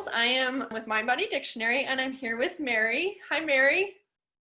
Girls. I am with Mind Body Dictionary and I'm here with Mary. Hi, Mary.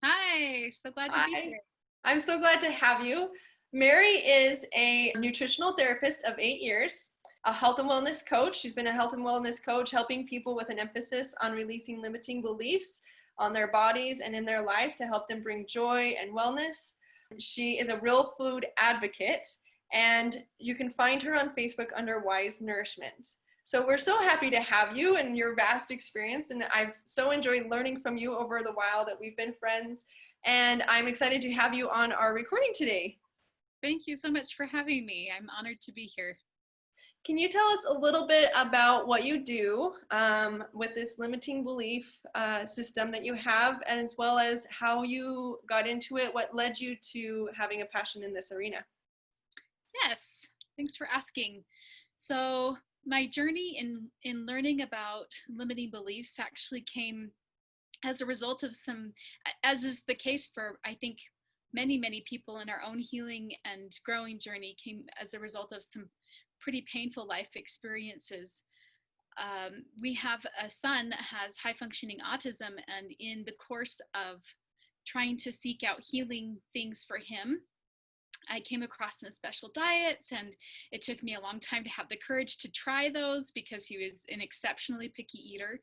Hi, so glad to be Hi. here. I'm so glad to have you. Mary is a nutritional therapist of 8 years, a health and wellness coach. She's been a health and wellness coach helping people with an emphasis on releasing limiting beliefs on their bodies and in their life to help them bring joy and wellness. She is a real food advocate, and you can find her on Facebook under Wise Nourishment. So we're so happy to have you and your vast experience, and I've so enjoyed learning from you over the while that we've been friends, and I'm excited to have you on our recording today. Thank you so much for having me. I'm honored to be here. Can you tell us a little bit about what you do with this limiting belief system that you have, as well as how you got into it, what led you to having a passion in this arena? Yes, thanks for asking. So my journey in learning about limiting beliefs actually came as a result of some, as is the case for, I think, many people in our own healing and growing journey, came as a result of some pretty painful life experiences. We have a son that has high functioning autism, and in the course of trying to seek out healing things for him, I came across some special diets, and it took me a long time to have the courage to try those because he was an exceptionally picky eater.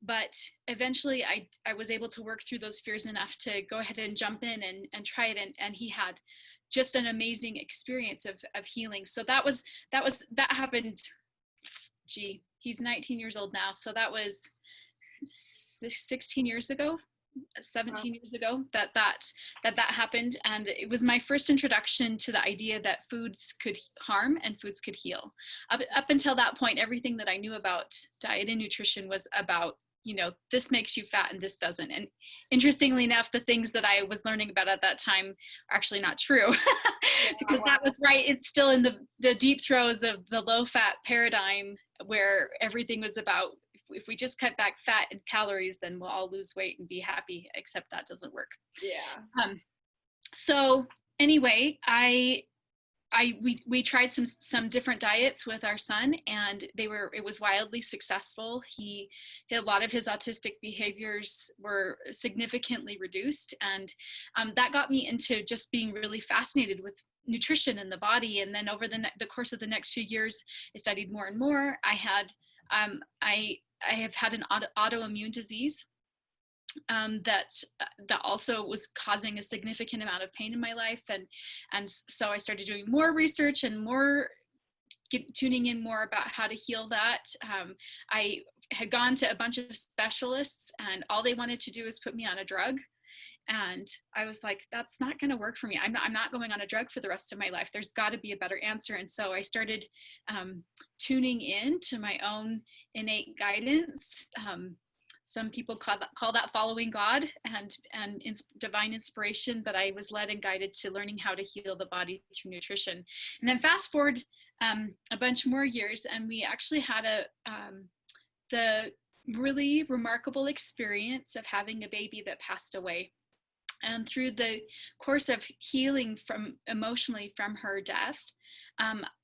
But eventually I was able to work through those fears enough to go ahead and jump in and try it. And he had just an amazing experience of healing. So that happened. Gee, he's 19 years old now. So that was 16 years ago. 17 years ago that happened, and it was my first introduction to the idea that foods could harm and foods could heal. Up until that point, everything that I knew about diet and nutrition was about, this makes you fat and this doesn't. And interestingly enough, the things that I was learning about at that time are actually not true. Because that was right, it's still in the deep throes of the low fat paradigm, where everything was about, if we just cut back fat and calories, then we'll all lose weight and be happy, except that doesn't work. Yeah. So anyway, we tried some different diets with our son, and it was wildly successful. A lot of his autistic behaviors were significantly reduced, and that got me into just being really fascinated with nutrition and the body. And then over the course of the next few years, I studied more and more. I have had an autoimmune disease that also was causing a significant amount of pain in my life, and so I started doing more research and tuning in more about how to heal that. I had gone to a bunch of specialists, and all they wanted to do was put me on a drug. And I was like, that's not going to work for me. I'm not going on a drug for the rest of my life. There's got to be a better answer. And so I started tuning in to my own innate guidance. Some people call that following God and divine inspiration, but I was led and guided to learning how to heal the body through nutrition. And then fast forward a bunch more years, and we actually had the really remarkable experience of having a baby that passed away. And through the course of healing emotionally from her death,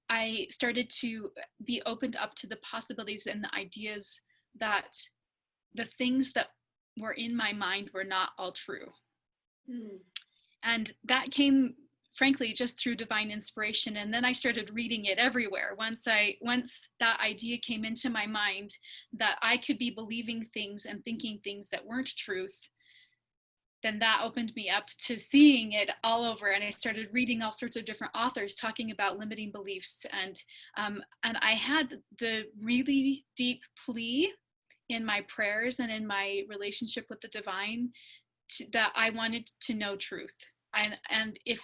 I started to be opened up to the possibilities and the ideas that the things that were in my mind were not all true. And that came, frankly, just through divine inspiration. And then I started reading it everywhere. Once that idea came into my mind that I could be believing things and thinking things that weren't truth, then that opened me up to seeing it all over. And I started reading all sorts of different authors talking about limiting beliefs. And I had the really deep plea in my prayers and in my relationship with the divine that I wanted to know truth. And if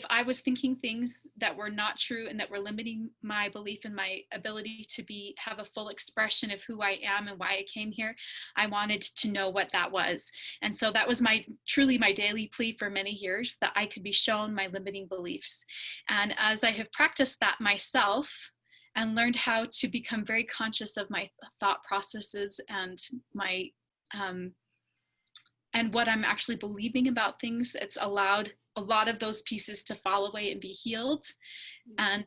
I was thinking things that were not true and that were limiting my belief and my ability to have a full expression of who I am and why I came here, I wanted to know what that was. And so that was truly my daily plea for many years, that I could be shown my limiting beliefs. And as I have practiced that myself and learned how to become very conscious of my thought processes and my and what I'm actually believing about things, it's allowed a lot of those pieces to fall away and be healed. And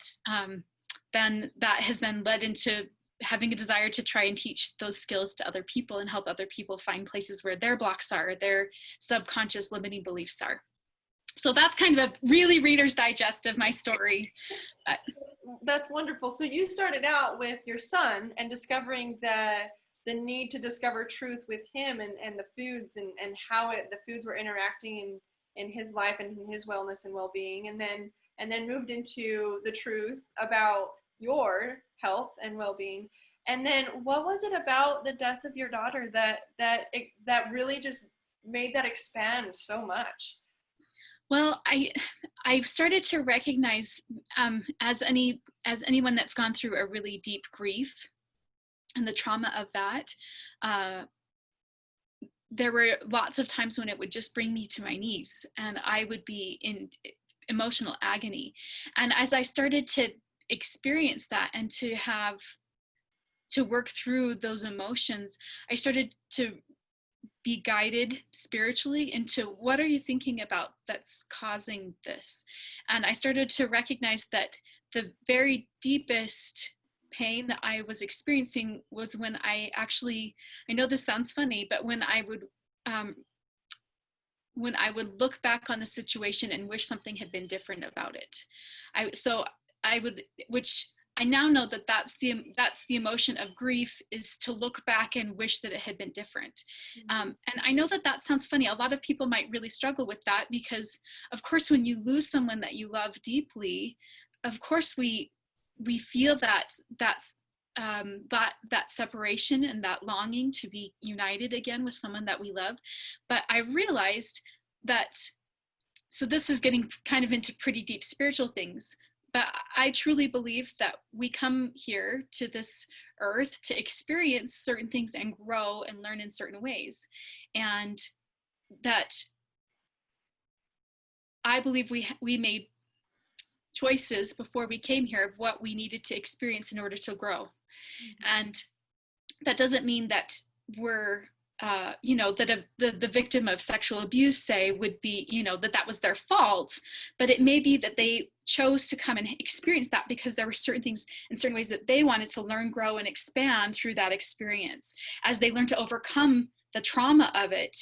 then that has then led into having a desire to try and teach those skills to other people and help other people find places where their blocks are, their subconscious limiting beliefs are. So that's kind of a really Reader's Digest of my story. That's wonderful. So you started out with your son and discovering the need to discover truth with him and the foods and how the foods were interacting in his life and in his wellness and well-being, and then moved into the truth about your health and well-being. And then what was it about the death of your daughter that really just made that expand so much? Well, I started to recognize, as anyone that's gone through a really deep grief and the trauma of that, there were lots of times when it would just bring me to my knees, and I would be in emotional agony. And as I started to experience that and to work through those emotions, I started to be guided spiritually into, what are you thinking about that's causing this? And I started to recognize that the very deepest pain that I was experiencing was when I know this sounds funny, but when I would look back on the situation and wish something had been different about it. Which I now know that that's the emotion of grief, is to look back and wish that it had been different. And I know that sounds funny. A lot of people might really struggle with that, because of course, when you lose someone that you love deeply, of course we feel that separation and that longing to be united again with someone that we love. But I realized that, so this is getting kind of into pretty deep spiritual things, but I truly believe that we come here to this earth to experience certain things and grow and learn in certain ways. And that I believe we made choices before we came here of what we needed to experience in order to grow. And that doesn't mean that we're that the victim of sexual abuse, say, would be, that was their fault, but it may be that they chose to come and experience that because there were certain things in certain ways that they wanted to learn, grow, and expand through that experience as they learn to overcome the trauma of it,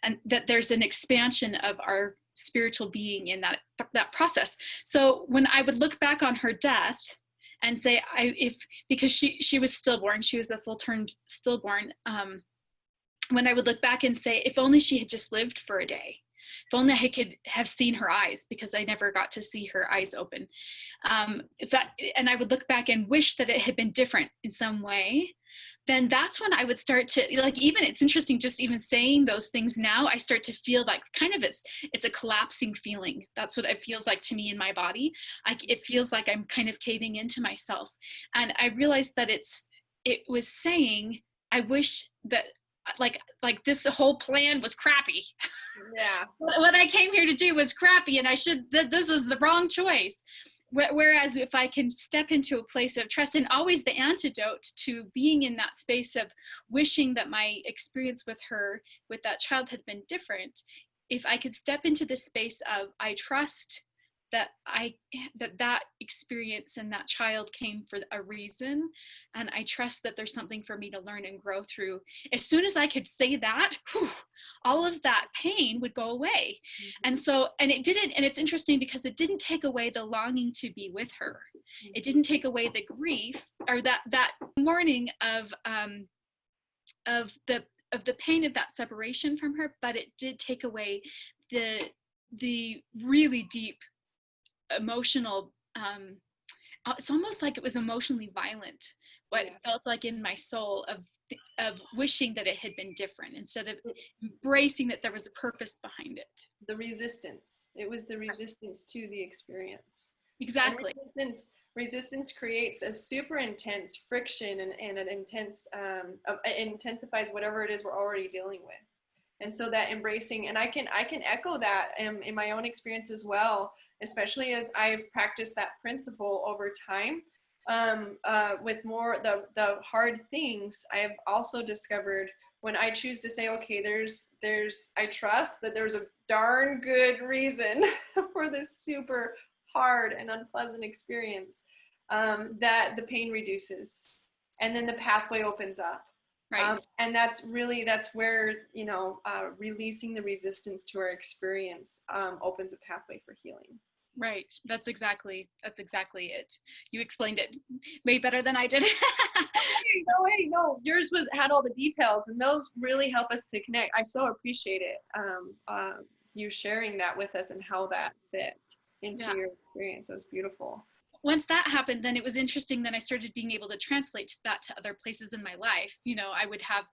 and that there's an expansion of our spiritual being in that process. So when I would look back on her death and say, because she was stillborn, she was a full-term stillborn, when I would look back and say, if only she had just lived for a day, if only I could have seen her eyes, because I never got to see her eyes open. And I would look back and wish that it had been different in some way, then that's when I would start to, even, it's interesting, just even saying those things now, I start to feel like kind of it's a collapsing feeling. That's what it feels like to me in my body. It feels like I'm kind of caving into myself. And I realized that it was saying, I wish that like this whole plan was crappy. Yeah. What I came here to do was crappy, and this was the wrong choice. Whereas if I can step into a place of trust, and always the antidote to being in that space of wishing that my experience with that child had been different, if I could step into the space of, I trust that experience and that child came for a reason, and I trust that there's something for me to learn and grow through. As soon as I could say that, all of that pain would go away. And it didn't, and it's interesting because it didn't take away the longing to be with her. It didn't take away the grief or that mourning of the pain of that separation from her, but it did take away the really deep emotional, it's almost like it was emotionally violent, what it felt like in my soul of wishing that it had been different, instead of embracing that there was a purpose behind it. The resistance. It was the resistance to the experience. Exactly. And resistance creates a super intense friction, and an intense, it intensifies whatever it is we're already dealing with. And so that embracing, and I can echo that in my own experience as well, especially as I've practiced that principle over time. With more the hard things, I have also discovered, when I choose to say, okay, I trust that there's a darn good reason for this super hard and unpleasant experience, that the pain reduces. and then the pathway opens up. Right. And that's where, releasing the resistance to our experience opens a pathway for healing. Right. That's exactly it. You explained it way better than I did. No, yours had all the details, and those really help us to connect. I so appreciate it, you sharing that with us and how that fit into your experience. It was beautiful. Once that happened, then it was interesting. Then I started being able to translate that to other places in my life. I would have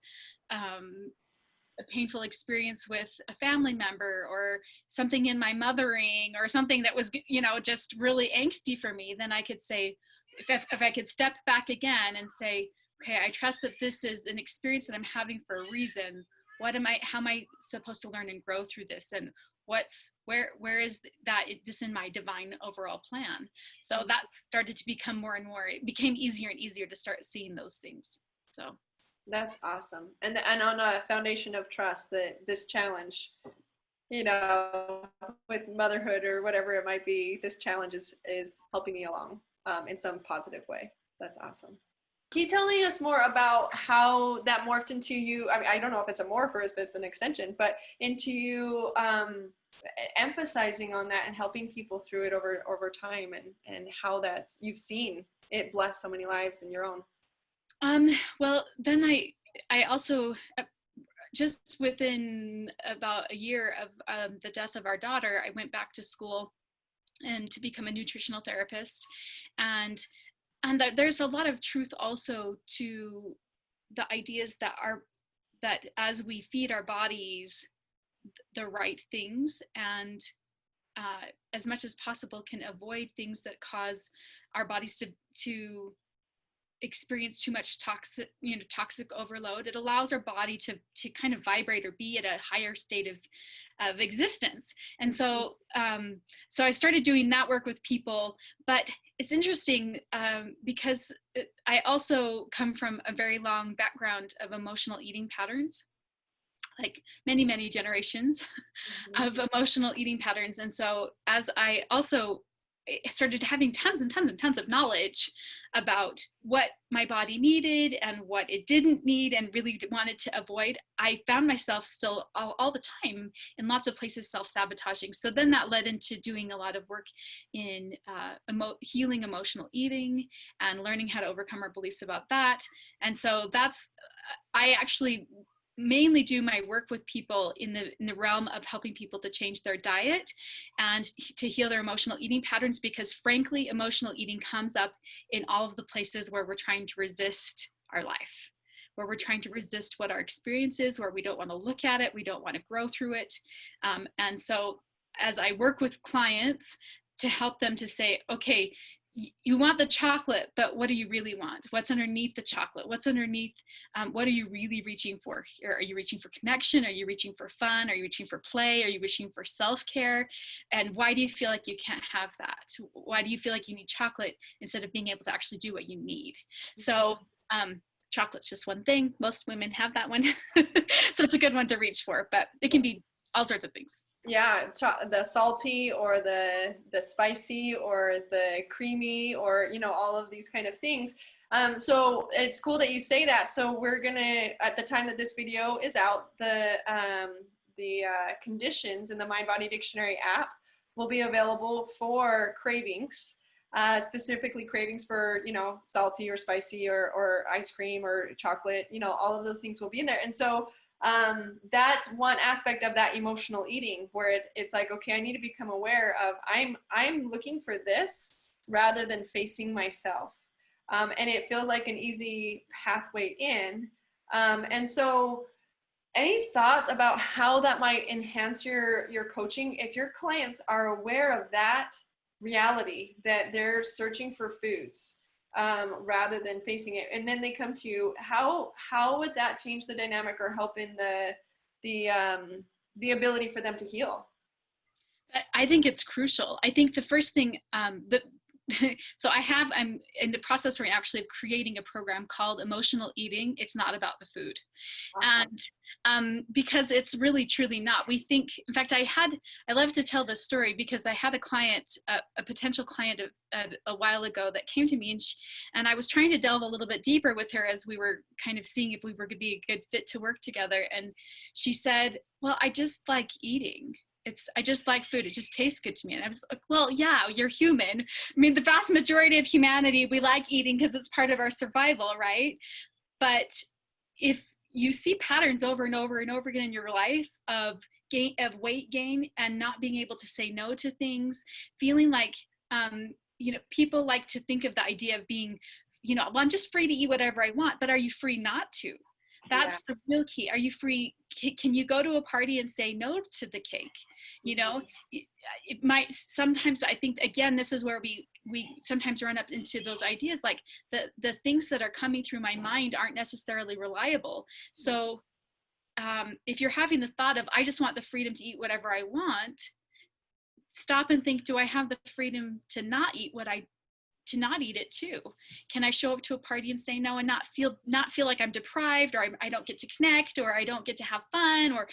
a painful experience with a family member, or something in my mothering, or something that was, just really angsty for me. Then I could say, if I could step back again and say, okay, I trust that this is an experience that I'm having for a reason. How am I supposed to learn and grow through this? And where is this in my divine overall plan? So that started to become more and more, it became easier and easier to start seeing those things. So that's awesome. And on a foundation of trust, that this challenge, with motherhood or whatever it might be, this challenge is helping me along in some positive way. That's awesome. Can you tell us more about how that morphed into you? I mean, I don't know if it's a morph or if it's an extension, but into you emphasizing on that and helping people through it over time, and how you've seen it bless so many lives in your own. Well, then I also, just within about a year of the death of our daughter, I went back to school and to become a nutritional therapist. And there's a lot of truth also to the ideas that as we feed our bodies the right things, and as much as possible can avoid things that cause our bodies to experience too much toxic overload, it allows our body to kind of vibrate or be at a higher state of existence. And so I started doing that work with people. But it's interesting because I also come from a very long background of emotional eating patterns, like many, many generations of emotional eating patterns. And so as I also started having tons and tons and tons of knowledge about what my body needed and what it didn't need and really wanted to avoid, I found myself still all the time in lots of places self-sabotaging. So then that led into doing a lot of work in healing emotional eating and learning how to overcome our beliefs about that. And so I actually mainly do my work with people in the realm of helping people to change their diet and to heal their emotional eating patterns, because frankly, emotional eating comes up in all of the places where we're trying to resist our life, where we're trying to resist what our experience is, where we don't want to look at it, we don't want to grow through it. And so as I work with clients to help them to say, okay, you want the chocolate, but what do you really want? What's underneath the chocolate? What's underneath? What are you really reaching for? Are you reaching for connection? Are you reaching for fun? Are you reaching for play? Are you reaching for self-care? And why do you feel like you can't have that? Why do you feel like you need chocolate instead of being able to actually do what you need? So chocolate's just one thing. Most women have that one. So it's a good one to reach for, but it can be all sorts of things. Yeah, the salty or the spicy or the creamy, or all of these kind of things. So it's cool that you say that. So we're gonna, at the time that this video is out, the conditions in the Mind Body Dictionary app will be available for cravings, specifically cravings for salty or spicy or ice cream or chocolate. All of those things will be in there. And so that's one aspect of that emotional eating, where it's like, okay, I need to become aware of I'm looking for this rather than facing myself. And it feels like an easy pathway in. And so any thoughts about how that might enhance your coaching if your clients are aware of that reality, that they're searching for foods rather than facing it, and then they come to you? How would that change the dynamic or help in the ability for them to heal? I think it's crucial. I think the first thing, so I'm in the process right now actually of creating a program called Emotional Eating. It's not about the food. Awesome. And because it's really truly not. We think, in fact, I love to tell this story because I had a client, a potential client a while ago that came to me, and I was trying to delve a little bit deeper with her as we were kind of seeing if we were going to be a good fit to work together. And she said, well, I just like eating. I just like food. It just tastes good to me. And I was like, well, yeah, you're human. I mean, the vast majority of humanity, we like eating because it's part of our survival, right? But if you see patterns over and over and over again in your life of weight gain and not being able to say no to things, feeling like, people like to think of the idea of being, well, I'm just free to eat whatever I want, but are you free not to? That's the real key. Are you free? Can you go to a party and say no to the cake? It might sometimes, I think, again, this is where we sometimes run up into those ideas, like the things that are coming through my mind aren't necessarily reliable. So if you're having the thought of, I just want the freedom to eat whatever I want, stop and think, do I have the freedom to not eat it too? Can I show up to a party and say no and not feel like I'm deprived, or I don't get to connect, or I don't get to have fun, or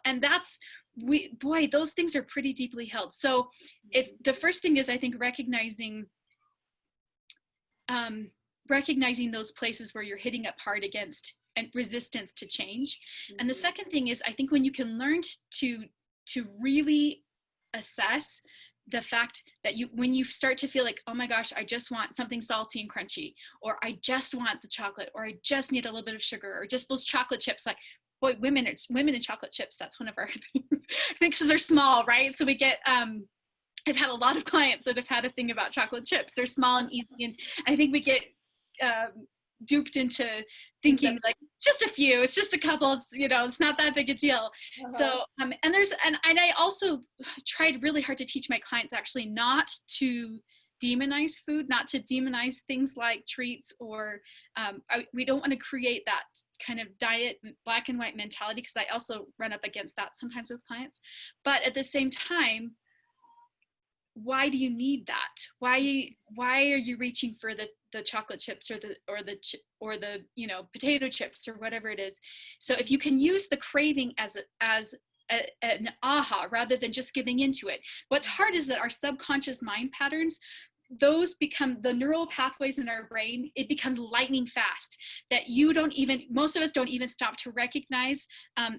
and that's those things are pretty deeply held. So if the first thing is, I think, recognizing those places where you're hitting up hard against and resistance to change. And the second thing is, I think when you can learn to really assess the fact that when you start to feel like, oh my gosh, I just want something salty and crunchy, or I just want the chocolate, or I just need a little bit of sugar, or just those chocolate chips, like, boy, women and chocolate chips, that's one of our things. I think because they're small, right? So we get, I've had a lot of clients that have had a thing about chocolate chips. They're small and easy, and I think we get duped into thinking like just a few, it's just a couple, it's not that big a deal. So and I also tried really hard to teach my clients actually not to demonize food, not to demonize things like treats, or we don't want to create that kind of diet black and white mentality, because I also run up against that sometimes with clients. But at the same time, why do you need that? Why are you reaching for the chocolate chips or the potato chips or whatever it is? So if you can use the craving as an aha rather than just giving into it. What's hard is that our subconscious mind patterns, those become the neural pathways in our brain. It becomes lightning fast that most of us don't even stop to recognize.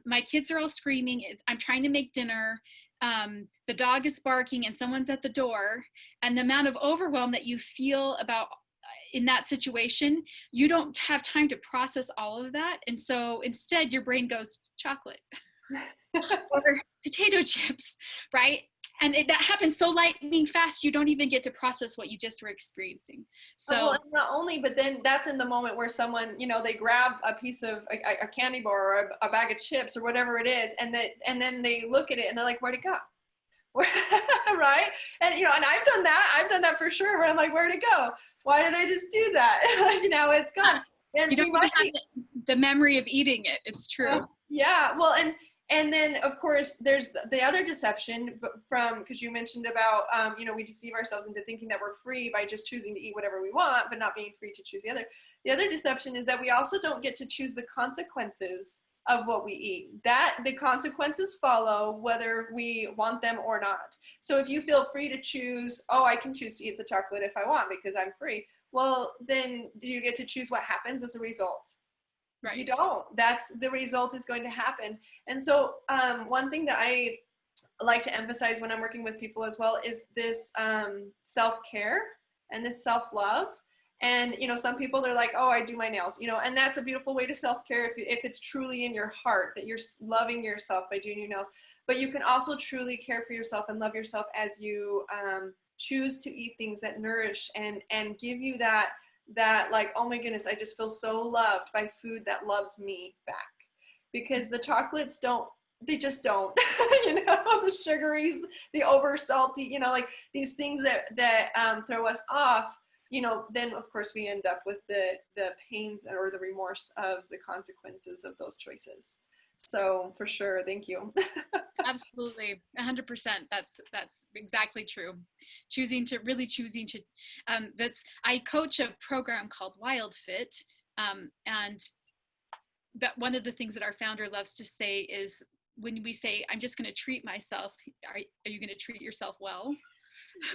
My kids are all screaming. I'm trying to make dinner. The dog is barking and someone's at the door, and the amount of overwhelm that you feel about in that situation, you don't have time to process all of that. And so instead your brain goes chocolate or potato chips, right? And that happens so lightning fast, you don't even get to process what you just were experiencing. So not only, but then that's in the moment where someone, they grab a piece of a candy bar or a bag of chips or whatever it is, and then they look at it and they're like, where'd it go? Right? And and I've done that for sure, where I'm like, where'd it go? Why did I just do that? It's gone. And you don't even have the memory of eating it. It's true. Yeah. Well, and then of course there's the other deception because you mentioned about we deceive ourselves into thinking that we're free by just choosing to eat whatever we want, but not being free to choose the other. The other deception is that we also don't get to choose the consequences of what we eat. That the consequences follow whether we want them or not. So if you feel free to choose, I can choose to eat the chocolate if I want because I'm free. Well, then you get to choose what happens as a result. Right. You don't. That's the result is going to happen. And so one thing that I like to emphasize when I'm working with people as well is this self-care and this self-love. And, some people are like, I do my nails, and that's a beautiful way to self-care if it's truly in your heart that you're loving yourself by doing your nails. But you can also truly care for yourself and love yourself as you choose to eat things that nourish and give you that like, oh my goodness, I just feel so loved by food that loves me back. Because the chocolates they just don't, the sugaries, the over salty, like these things that throw us off. Then of course we end up with the pains or the remorse of the consequences of those choices. So for sure, thank you. Absolutely, 100%. That's exactly true. Choosing to that's I coach a program called Wild Fit, and that one of the things that our founder loves to say is when we say, "I'm just going to treat myself," are you going to treat yourself well?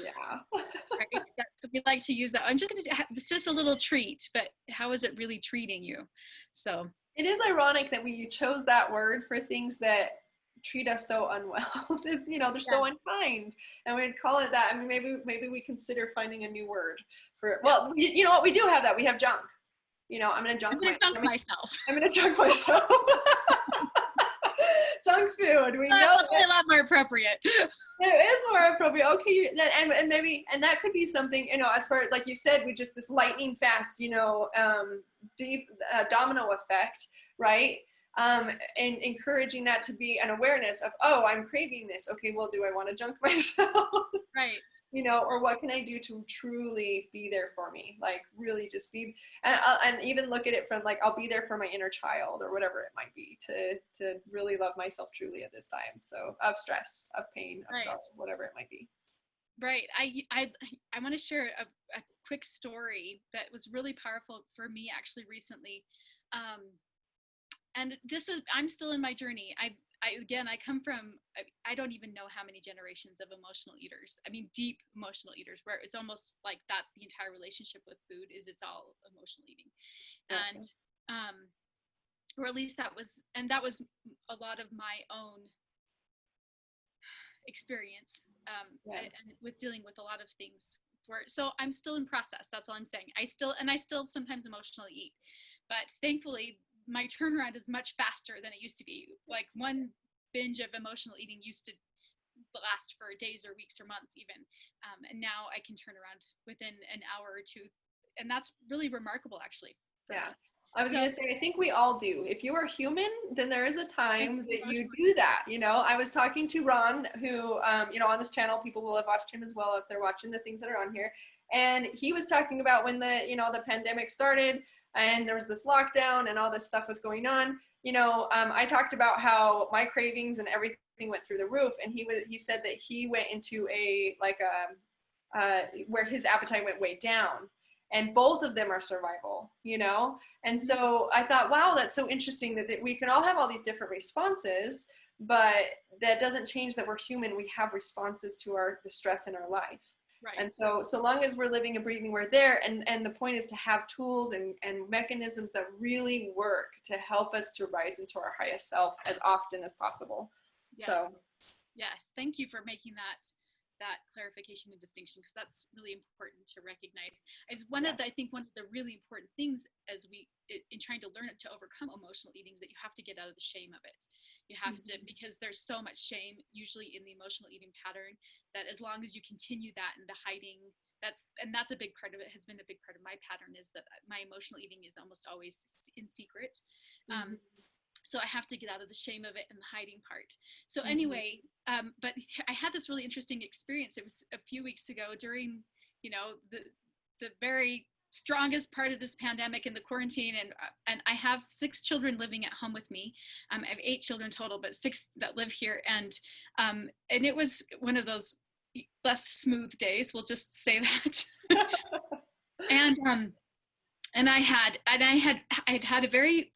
Yeah. Right? We like to use that. I'm just going to. It's just a little treat, but how is it really treating you? So It is ironic that we chose that word for things that treat us so unwell. They're yeah, so unkind, and we'd call it that. I mean, maybe we consider finding a new word for it. yeah. Well, you know what? We do have that. We have junk. I'm gonna I'm junk going to dunk myself. I'm gonna junk myself. Junk food. We That's know probably a lot more appropriate. it is more appropriate. Okay, and maybe that could be something. As far like you said, we just this lightning fast, deep domino effect, right? And encouraging that to be an awareness of, oh, I'm craving this. Okay, well, do I want to junk myself? Right. Or what can I do to truly be there for me? Like really just be, and even look at it from like, I'll be there for my inner child or whatever it might be to really love myself truly at this time. So of stress, of pain, of Right. sorrow, whatever it might be. Right. I want to share a quick story that was really powerful for me actually recently. And I'm still in my journey. I come from, I don't even know how many generations of emotional eaters. I mean, deep emotional eaters, where it's almost like that's the entire relationship with food is it's all emotional eating. Gotcha. And, or at least that was a lot of my own experience, Yeah. and with dealing with a lot of things. So I'm still in process. That's all I'm saying. I still sometimes emotionally eat, but thankfully my turnaround is much faster than it used to be. Like one binge of emotional eating used to last for days or weeks or months even, and now I can turn around within an hour or two, and that's really remarkable actually. Yeah. I was going to say, I think we all do. If you are human, then there is a time that you Emotionally. do that. I was talking to Ron, who, on this channel, people will have watched him as well if they're watching the things that are on here. And he was talking about when the pandemic started and there was this lockdown and all this stuff was going on. I talked about how my cravings and everything went through the roof. And he said that he went into where his appetite went way down. And both of them are survival, And so I thought, wow, that's so interesting that we can all have all these different responses, but that doesn't change that we're human. We have responses to the stress in our life. Right. And so long as we're living and breathing, we're there. And the point is to have tools and mechanisms that really work to help us to rise into our highest self as often as possible. Yes. So. Yes. Thank you for making that clarification and distinction, because that's really important to recognize. It's one of the really important things in trying to learn to overcome emotional eating is that you have to get out of the shame of it. You have to, because there's so much shame usually in the emotional eating pattern, that as long as you continue that and the hiding, that's a big part of it, has been a big part of my pattern, is that my emotional eating is almost always in secret. So I have to get out of the shame of it and the hiding part. So anyway, but I had this really interesting experience. It was a few weeks ago during, the very strongest part of this pandemic and the quarantine. And I have 6 children living at home with me. I have 8 children total, but 6 that live here. And it was one of those less smooth days. We'll just say that. and I had a very,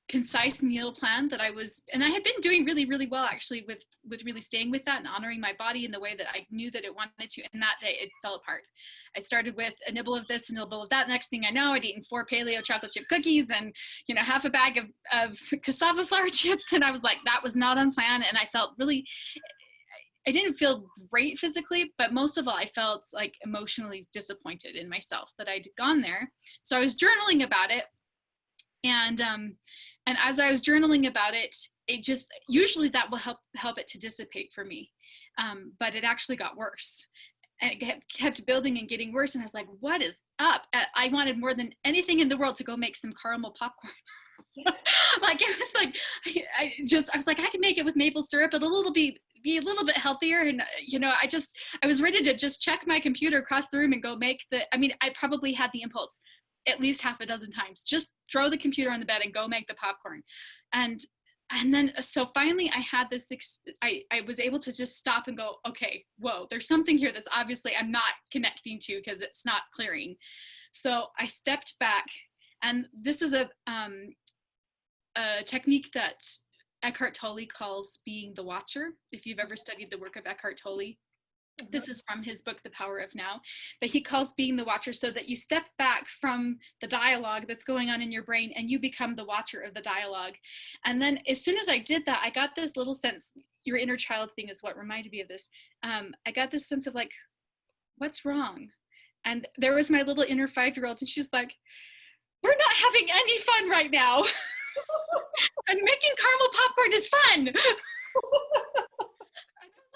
concise meal plan that I had been doing really, really well actually with really staying with that and honoring my body in the way that I knew that it wanted to. And that day it fell apart. I started with a nibble of this, a nibble of that. Next thing I know, I'd eaten 4 paleo chocolate chip cookies and, half a bag of cassava flour chips. And I was like, that was not on plan. And I felt I didn't feel great physically, but most of all, I felt like emotionally disappointed in myself that I'd gone there. So I was journaling about it. And as I was journaling about it, usually that will help it to dissipate for me. But it actually got worse. And it kept building and getting worse. And I was like, what is up? I wanted more than anything in the world to go make some caramel popcorn. Like it was like, I was like, I can make it with maple syrup, but be a little bit healthier. And, I was ready to just check my computer across the room and go make I probably had the impulse at least half a dozen times, just throw the computer on the bed and go make the popcorn. And And then, so finally I had this, I was able to just stop and go, okay, whoa, there's something here that's obviously I'm not connecting to because it's not clearing. So I stepped back, and this is a technique that Eckhart Tolle calls being the watcher. If you've ever studied the work of Eckhart Tolle, this is from his book, The Power of Now, but he calls being the watcher so that you step back from the dialogue that's going on in your brain and you become the watcher of the dialogue. And then as soon as I did that, I got this little sense, your inner child thing is what reminded me of this. I got this sense of like, what's wrong? And there was my little inner 5-year-old, and she's like, we're not having any fun right now. And making caramel popcorn is fun.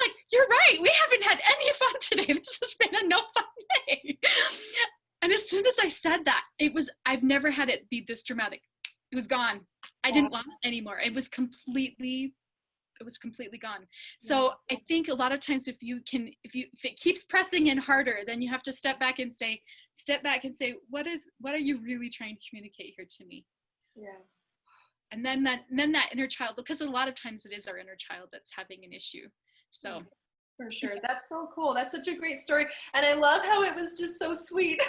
Like, you're right, we haven't had any fun today. This has been a no fun day. And as soon as I said that, I've never had it be this dramatic. It was gone. I didn't want it anymore. It was completely gone. So I think a lot of times if it keeps pressing in harder, then you have to step back and say, what are you really trying to communicate here to me? Yeah. And then that inner child, because a lot of times it is our inner child that's having an issue. So for sure. That's so cool. That's such a great story. And I love how it was just so sweet.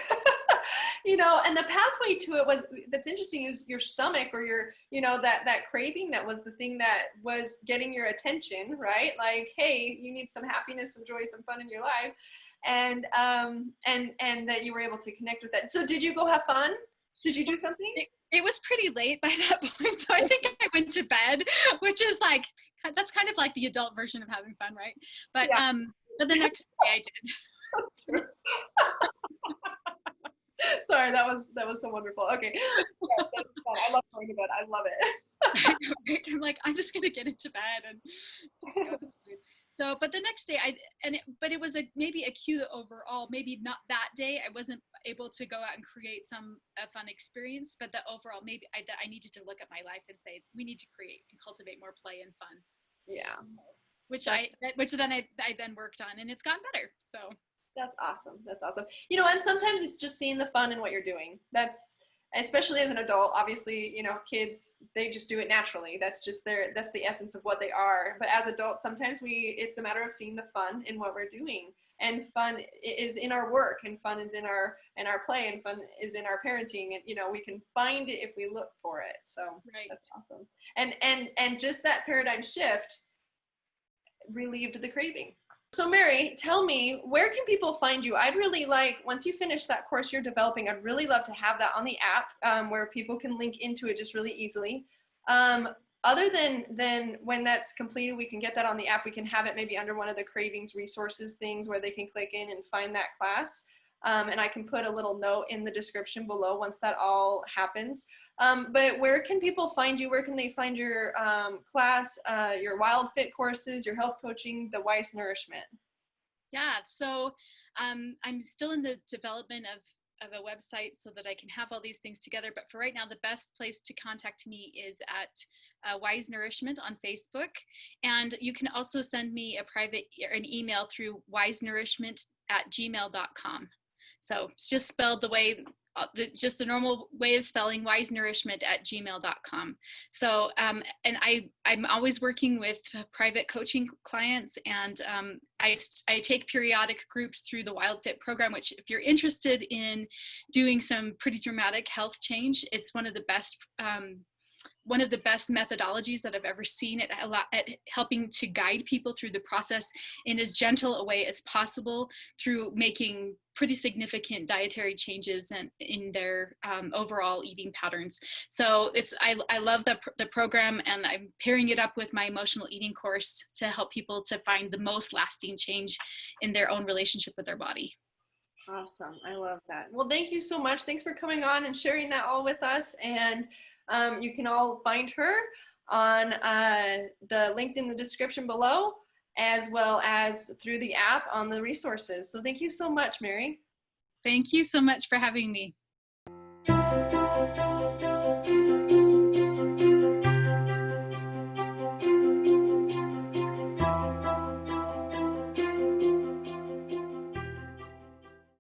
And the pathway to it that's interesting is your stomach, or your, that craving that was the thing that was getting your attention, right? Like, hey, you need some happiness, some joy, some fun in your life. And that you were able to connect with that. So did you go have fun? Did you do something? It was pretty late by that point, so I think I went to bed, which is like, that's kind of like the adult version of having fun, right? But yeah. But the next day I did. Sorry, that was so wonderful. Okay, yeah, I love going to bed. I love it. I'm like, I'm just gonna get into bed and just go to sleep. So, but the next day, but it was maybe a cue that overall, maybe not that day, I wasn't able to go out and create a fun experience, but that overall, maybe I needed to look at my life and say, we need to create and cultivate more play and fun. Yeah. Which then I then worked on, and it's gotten better. So. That's awesome. That's awesome. And sometimes it's just seeing the fun in what you're doing. That's, especially as an adult, obviously, kids, they just do it naturally. That's the essence of what they are. But as adults, sometimes it's a matter of seeing the fun in what we're doing. And fun is in our work, and fun is in our play, and fun is in our parenting. And, we can find it if we look for it. So right. That's awesome. And just that paradigm shift relieved the craving. So Mary, tell me, where can people find you? I'd really like, once you finish that course you're developing, I'd really love to have that on the app where people can link into it just really easily. Other than when that's completed, we can get that on the app. We can have it maybe under one of the cravings resources things where they can click in and find that class. And I can put a little note in the description below once that all happens. But where can people find you? Where can they find your class, your Wild Fit courses, your health coaching, the Wise Nourishment? Yeah, so I'm still in the development of a website so that I can have all these things together. But for right now, the best place to contact me is at Wise Nourishment on Facebook. And you can also send me an email through wisenourishment@gmail.com. So it's just spelled the way, just the normal way of spelling, wisenourishment@gmail.com. So, and I'm always working with private coaching clients, and I take periodic groups through the Wild Fit program, which if you're interested in doing some pretty dramatic health change, it's one of the best methodologies that I've ever seen at helping to guide people through the process in as gentle a way as possible through making pretty significant dietary changes in their overall eating patterns. So I love the program, and I'm pairing it up with my emotional eating course to help people to find the most lasting change in their own relationship with their body. Awesome. I love that. Well, thank you so much. Thanks for coming on and sharing that all with us. And you can all find her on the link in the description below, as well as through the app on the resources. So thank you so much, Mary. Thank you so much for having me.